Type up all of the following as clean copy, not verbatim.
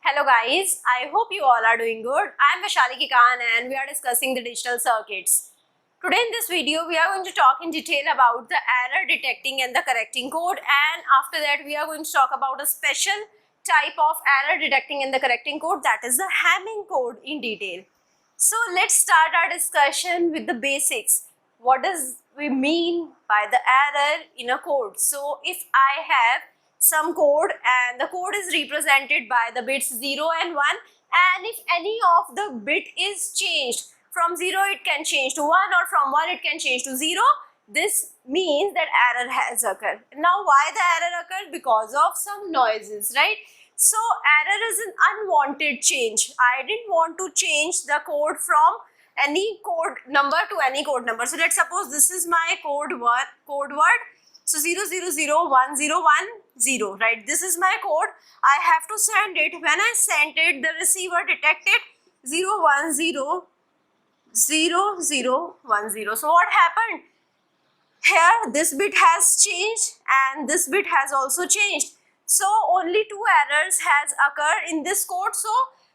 Hello guys, I hope you all are doing good. I am Vaishali Khan and we are discussing the digital circuits. Today in this video we are going to talk in detail about the error detecting and the correcting code, and after that we are going to talk about a special type of error detecting and the correcting code, that is the Hamming code, in detail. So let's start our discussion with the basics. What does we mean by the error in a code? So if I have some code and the code is represented by the bits 0 and 1, and if any of the bit is changed, from 0 it can change to 1 or from 1 it can change to 0, this means that error has occurred. Now why the error occurred? Because of some noises, right? So error is an unwanted change. I didn't want to change the code from any code number to any code number. So let's suppose this is my code word. So 0001010, right? This is my code. I have to send it. When I sent it, the receiver detected 0100010. So what happened? Here this bit has changed and this bit has also changed. So only two errors has occurred in this code. So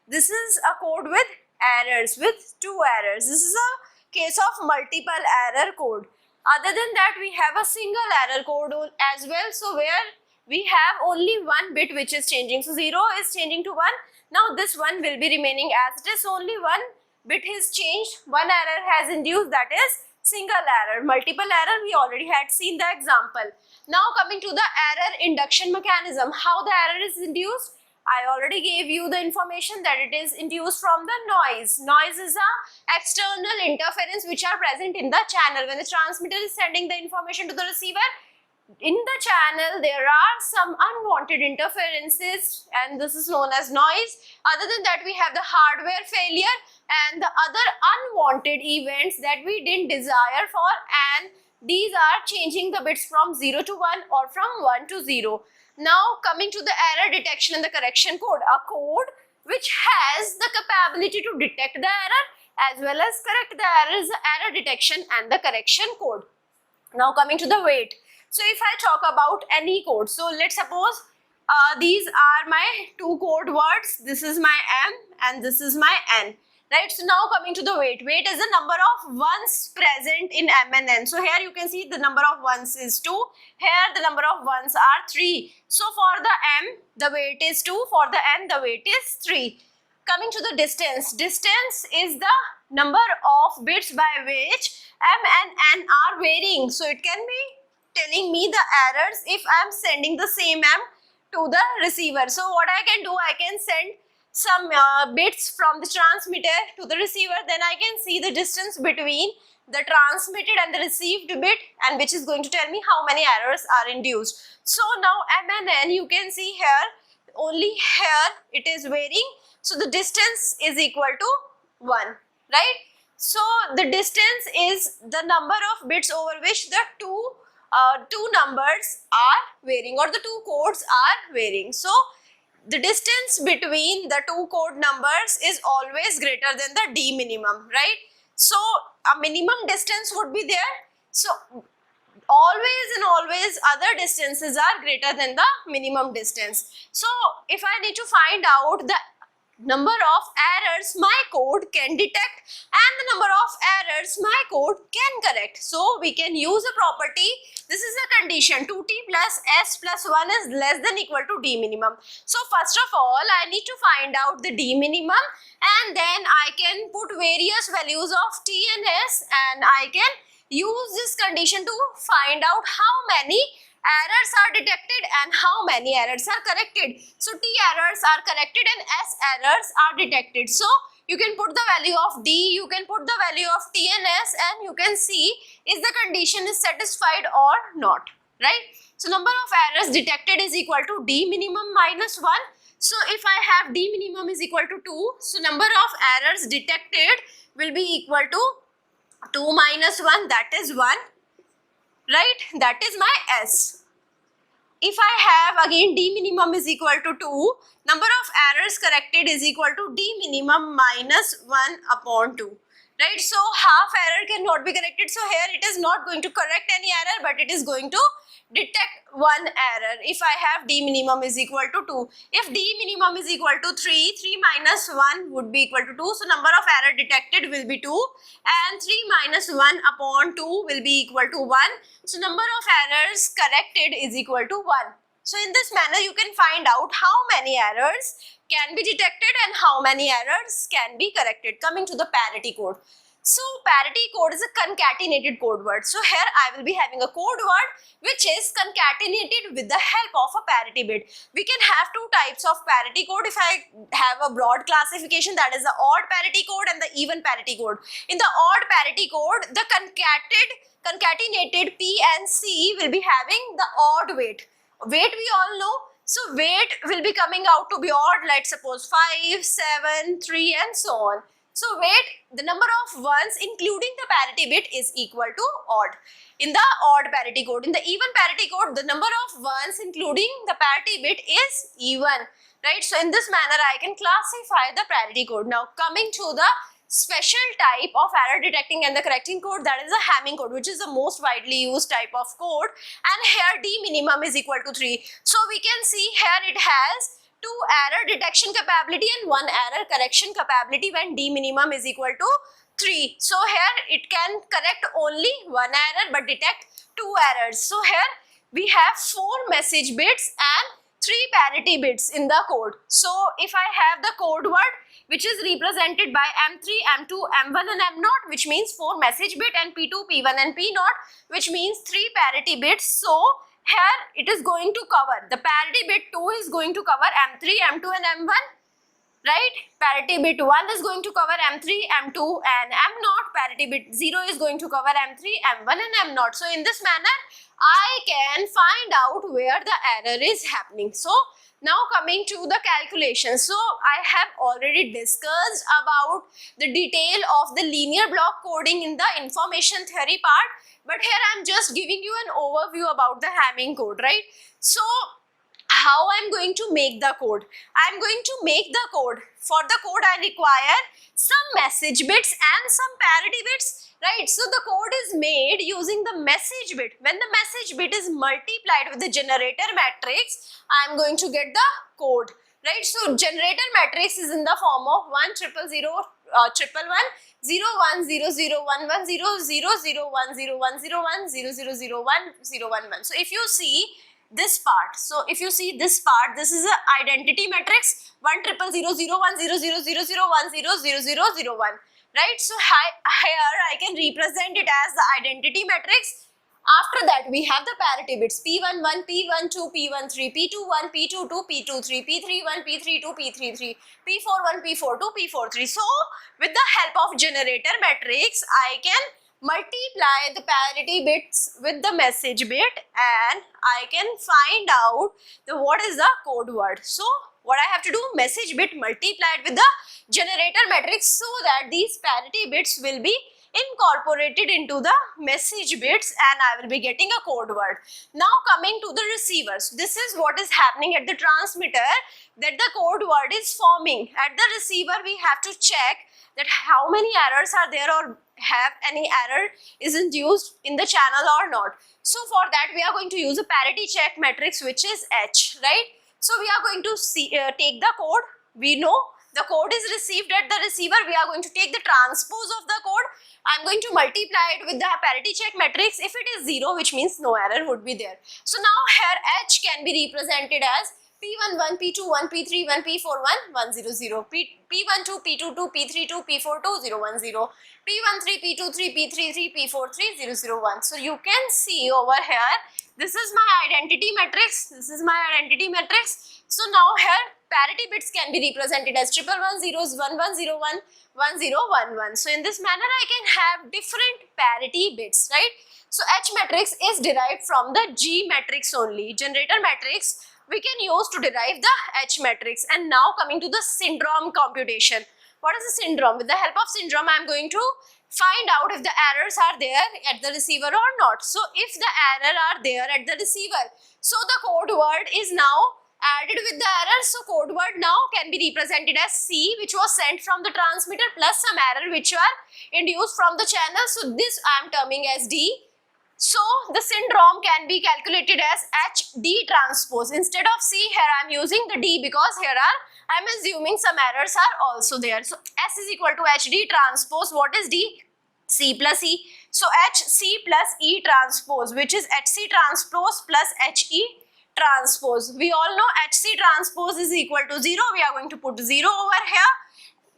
this is a code with errors, with two errors. This is a case of multiple error code. Other than that, we have a single error code as well. So where we have only one bit which is changing. So 0 is changing to 1. Now this 1 will be remaining as it is. Only one bit is changed. One error has induced, that is single error. Multiple error, we already had seen the example. Now coming to the error induction mechanism. How the error is induced? I already gave you the information that it is induced from the noise. Noise is a external interference which are present in the channel. When the transmitter is sending the information to the receiver, in the channel there are some unwanted interferences and this is known as noise. Other than that, we have the hardware failure and the other unwanted events that we didn't desire for, and these are changing the bits from 0 to 1 or from 1 to 0. Now coming to the error detection and the correction code, a code which has the capability to detect the error as well as correct the error is the error detection and the correction code. Now coming to the weight. So if I talk about any code, so let's suppose these are my two code words. This is my M and this is my N. Right, so now coming to the weight. Weight is the number of ones present in M and N. So here you can see the number of ones is 2. Here the number of ones are 3. So for the M, the weight is 2. For the N, the weight is 3. Coming to the distance. Distance is the number of bits by which M and N are varying. So it can be telling me the errors if I am sending the same M to the receiver. So what I can do, I can send some bits from the transmitter to the receiver, then I can see the distance between the transmitted and the received bit, and which is going to tell me how many errors are induced. So now M and N, you can see here, only here it is varying. So the distance is equal to 1, right? So the distance is the number of bits over which the two numbers are varying, or the two codes are varying. So the distance between the two code numbers is always greater than the D minimum, right? So a minimum distance would be there. So always and always other distances are greater than the minimum distance. So if I need to find out the number of errors my code can detect and the number of errors my code can correct, so we can use a property. This is a condition, 2t plus s plus 1 is less than equal to d minimum. So first of all, I need to find out the d minimum, and then I can put various values of t and s, and I can use this condition to find out how many errors are detected and how many errors are corrected. So t errors are corrected and s errors are detected. So you can put the value of d, you can put the value of t and s, and you can see is the condition is satisfied or not, right? So number of errors detected is equal to d minimum minus 1. So if I have d minimum is equal to 2, so number of errors detected will be equal to 2 minus 1, that is 1. Right, that is my S. If I have again d minimum is equal to 2, number of errors corrected is equal to d minimum minus 1 upon 2. right? So half error cannot be corrected. So here it is not going to correct any error, but it is going to detect one error. If I have d minimum is equal to 2, if d minimum is equal to 3, 3 minus 1 would be equal to 2. So number of error detected will be 2, and 3 minus 1 upon 2 will be equal to 1. So number of errors corrected is equal to 1. So in this manner you can find out how many errors can be detected and how many errors can be corrected. Coming to the parity code. So parity code is a concatenated code word. So here I will be having a code word which is concatenated with the help of a parity bit. We can have two types of parity code. If I have a broad classification, that is the odd parity code and the even parity code. In the odd parity code, the concatenated P and C will be having the odd weight. Weight we all know. So weight will be coming out to be odd. Let's suppose 5, 7, 3 and so on. So weight, the number of ones including the parity bit is equal to odd. In the odd parity code, in the even parity code, the number of ones including the parity bit is even, right? So in this manner I can classify the parity code. Now coming to the special type of error detecting and the correcting code, that is a Hamming code, which is the most widely used type of code, and here d minimum is equal to 3. So we can see here it has 2 error detection capability and 1 error correction capability when d minimum is equal to 3. So here it can correct only 1 error but detect 2 errors. So here we have 4 message bits and 3 parity bits in the code. So if I have the code word which is represented by M3, M2, M1 and M0, which means 4 message bit, and P2, P1 and P0, which means 3 parity bits. So here it is going to cover, the parity bit 2 is going to cover M3, M2 and M1, right? Parity bit 1 is going to cover M3, M2 and M0. Parity bit 0 is going to cover M3, M1 and M0. So in this manner, I can find out where the error is happening. So now coming to the calculation. So I have already discussed about the detail of the linear block coding in the information theory part. But here I am just giving you an overview about the Hamming code, right? So how I am going to make the code? I am going to make the code. For the code I require some message bits and some parity bits, right? So the code is made using the message bit. When the message bit is multiplied with the generator matrix, I am going to get the code, right? So generator matrix is in the form of 1 0 0 0 1 1 0 1 0 0 1 1 0 0 0 1 0 1 0 1 0 0 0 1 0 1 1. So if you see this part, so if you see this part, this is a identity matrix 1 0 0 0 1 0 0 0 0 1 0 0 0 0 1, right? So here I can represent it as the identity matrix. After that we have the parity bits P11, P12, P13, P21, P22, P23, P31, P32, P33, P41, P42, P43. So with the help of generator matrix I can multiply the parity bits with the message bit and I can find out what is the code word. So what I have to do, message bit multiplied with the generator matrix so that these parity bits will be incorporated into the message bits and I will be getting a code word. Now coming to the receivers, this is what is happening at the transmitter, that the code word is forming. At the receiver we have to check that how many errors are there or have any error is induced in the channel or not. So for that we are going to use a parity check matrix which is H, right? So we are going to see, take the code. We know the code is received at the receiver. We are going to take the transpose of the code. I am going to multiply it with the parity check matrix. If it is 0, which means no error would be there. So now here H can be represented as P11, P21, P31, P41, 100, P12, P22, P32, P42, 010, P13, P23, P33, P43, 001. So you can see over here, this is my identity matrix. This is my identity matrix. So now here parity bits can be represented as 111 zeros, 1101, 1011. So in this manner I can have different parity bits, right? So H matrix is derived from the G matrix only. Generator matrix we can use to derive the H matrix. And now coming to the syndrome computation. What is the syndrome? With the help of syndrome I am going to find out if the errors are there at the receiver or not. So if the error are there at the receiver, so the code word is now added with the error. So code word now can be represented as C, which was sent from the transmitter, plus some error which are induced from the channel. So this I am terming as D. So the syndrome can be calculated as HD transpose. Instead of C, here I am using the D because here I am assuming some errors are also there. So S is equal to HD transpose. What is D? C plus E. So HC plus E transpose, which is HC transpose plus HE transpose. We all know HC transpose is equal to 0. We are going to put 0 over here.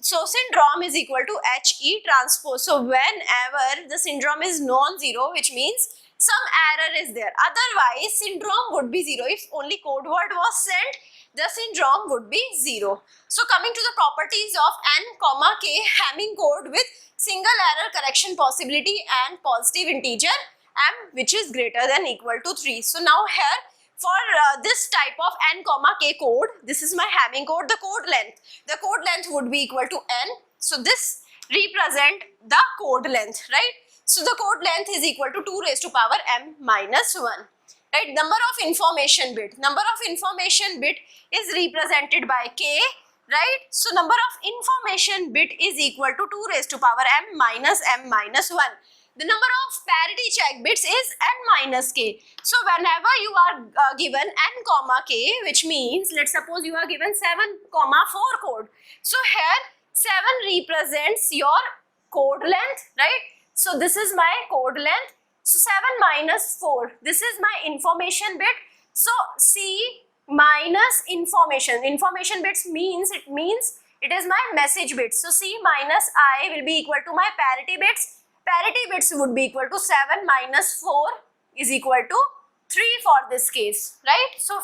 So syndrome is equal to HE transpose. So whenever the syndrome is non-zero, which means some error is there. Otherwise, syndrome would be 0. If only code word was sent, the syndrome would be 0. So coming to the properties of n, k Hamming code with single error correction possibility and positive integer m, which is greater than equal to 3. So now here, for this type of n, k code, this is my Hamming code, the code length. The code length would be equal to n. So this represent the code length, right? So the code length is equal to 2 raised to power m minus 1. Right? Number of information bit. Number of information bit is represented by k. Right? So number of information bit is equal to 2 raised to power m minus 1. The number of parity check bits is n minus k. So whenever you are given n comma k, which means let's suppose you are given 7 comma 4 code. So here 7 represents your code length, right? So this is my code length. So 7 minus 4, this is my information bit. So C minus information. Information bits means it is my message bits. So C minus I will be equal to my parity bits. Parity bits would be equal to 7 minus 4 is equal to 3 for this case, right? So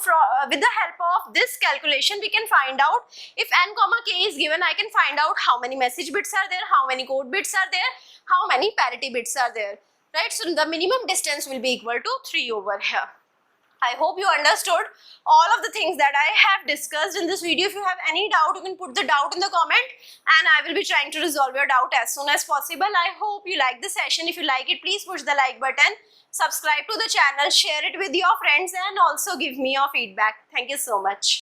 with the help of this calculation, we can find out if n comma k is given, I can find out how many message bits are there, how many code bits are there, how many parity bits are there, right? So the minimum distance will be equal to 3 over here. I hope you understood all of the things that I have discussed in this video. If you have any doubt, you can put the doubt in the comment and I will be trying to resolve your doubt as soon as possible. I hope you like the session. If you like it, please push the like button, subscribe to the channel, share it with your friends and also give me your feedback. Thank you so much.